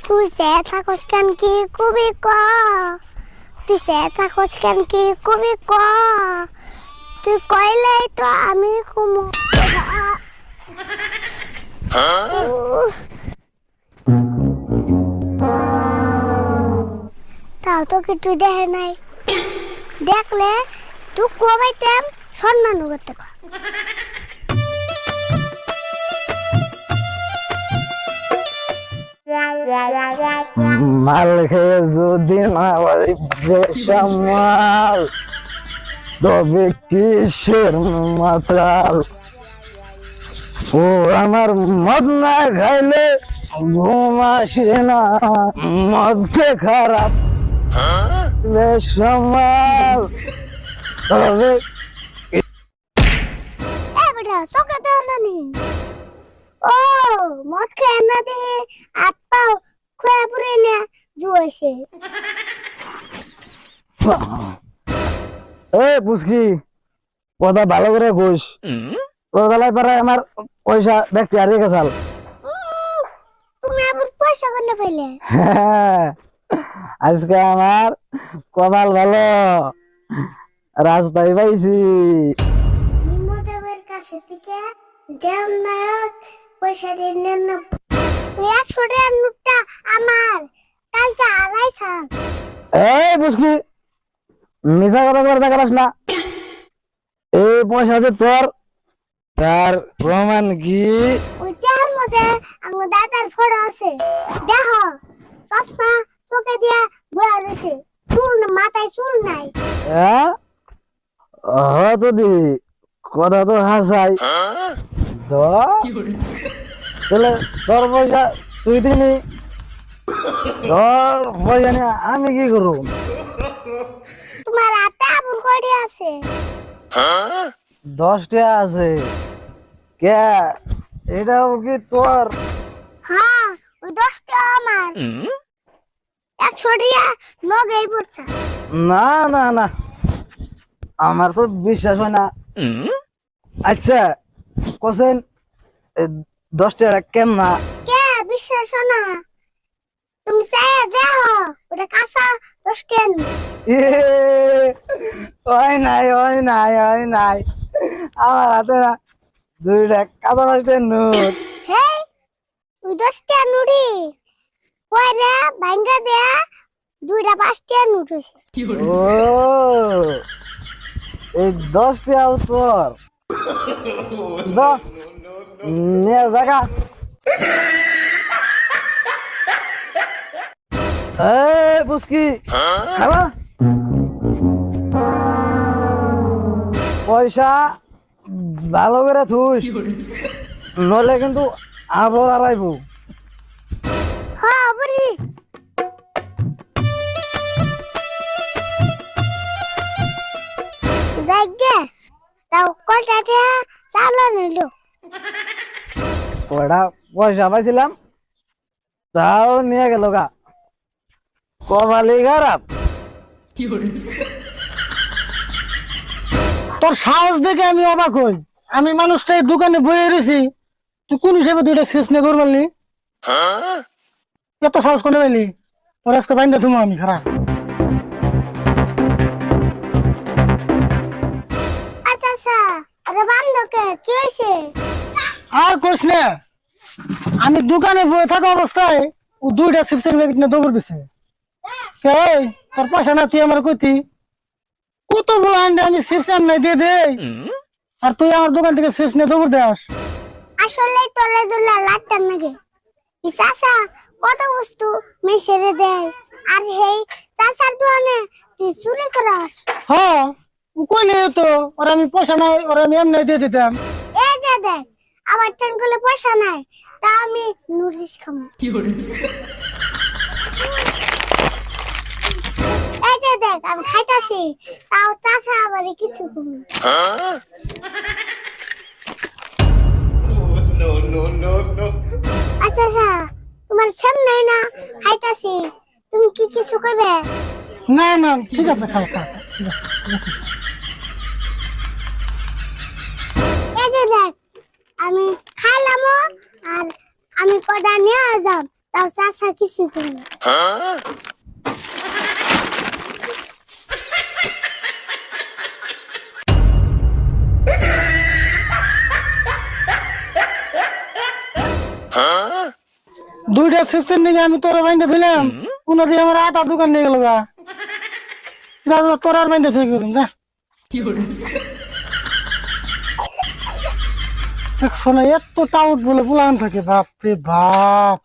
তুই সে থাকস কেন কি কবি ক তুই সে থাকস কেন কি কবি ক তুই কইলেই তো আমি কুমু তাও তো কিছু দেখে নাই দেখলে তুই কবাইতাম সম্মান করতে মাল খেয়ে যদি না বলি বেসামাল তবে কিসের মাতাল ও আমার মদ না খাইলে ঘুম আসে না মধ্যে খারাপ বেসামাল তবে চোখে দেও না নি ও মদ খেয়ে না দে হাত পাও খোয়া পুরে না জুয়েছে এ পুষ্কি কথা ভালো করে কইস তোর পারে আমার পয়সা ব্যক্তি হারিয়ে গেছাল তুমি আবার পয়সা কোনে পাইলে আজকে আমার কপাল ভালো রাস্তায় পাইছি নিমদেবের কাছে থেকে যেমন নায়ক পয়সা দিয়ে নেন না 100 টাকার নোটটা আমার কালকে আড়াই সাল এই পুষ্কি মিছা কথা করে দেখাস না এই পয়সা যে তোর তার প্রমাণ কি ওইটার মধ্যে আমার দাদার ফটো আছে দেখো চশমা চোখে দিয়া বয়া রয়েছে চুল না মাথায় চুল নাই হ্যাঁ তো দি কথা তো হাসাই তাহলে তোর পয়সা তুই দিনি তোর পয়সা নিয়ে আমি কি করব তোমার হাতে আবুর কয়টি আছে 10 টাকা আছে কে এটাও কি তোর হ্যাঁ ওই 10টা আমার 100 টাকা নগেই পড়ছে না না না আমার তো বিশ্বাস হয় না আচ্ছা কোসেন 10 টাকা কেমন কে বিশ্বাস না তুমি চাই দেখো ওটা কাঁচা 10 টাকা ওই নাই আমার হাতে না 2 টাকা কাঁচা 5 টাকা নোট হে ওই 10 টাকা নুড়ি কয়রা ভাঙ্গা দেয়া 2টা 5 টাকা নোট হইছে ও এই 10 টাকা তোর নিয়ে জায়গা এই পুষ্কি হ্যালো পয়সা ভালো করে থুস নলে কিন্তু আবর আড়াইব হ্যাঁ বলি দেখে তাও কয়টা টাকা চালা নিল কয়টা পয়সা পাইছিলাম তাও নিয়ে গেল গা কপালি খারাপ তোর সাহস দেখে আমি অবাক হই আমি মানুষটা এই দোকানে বয়ে রয়েছি তুই কোন হিসেবে 2টা চিপস নিয়ে করবি পারলি এত সাহস করে পাইলি তোর আজকে বাইন্দা তুমি আমি খারাপ আচ্ছা আচ্ছা আরে বান্ধবকে কি হয়েছে আর কোস না আমি দোকানে বয়ে থাকা অবস্থায় ও 2টা চিপসের প্যাকেট নিয়ে দৌড় দিছে এই তোর পয়সা না তুই আমার কইতি কতগুলো আন্ডা আমি চিপস আন নাই দিয়ে দে আর তুই আমার দোকান থেকে চিপস নিয়ে দৌড় দেস আসলে তোরে দুলা লাগতাম নাকি ই চাচা কত বস্তু মেশরে দেয় আর হেই চাচার দোকানে তুই চুরি করাস হ্যাঁ ও কইলে তো আর আমি পয়সা নাই আর আমি এমনি দিয়ে দিতাম এই যে দেখ আমার টান করলে পয়সা নাই তা আমি নুরিস খামু এই যে দেখ আমি খাইতাছি তাও চাচা আবার কিছু কম আচ্ছা আচ্ছা তোমার সামনে না খাইতাছি তুমি কি কিছু কইবে না না ঠিক আছে খাও খাও ঠিক আছে এই যে দেখ আমি খাইলাম আর আমি কটা নিয়ে যাম তাও চাচা কিছু করে না। দুইটা চিপসের নিয়ে আমি তোর বাইন্ডে দিলাম, উনা দিয়ে আমার আটা দোকান নিয়ে গেল গা। যা যা তোর আর বাইন্ডে থেকে দিন যা। দেখছো না এত টাউট বলে বুলান থাকে, বাপ রে বাপ।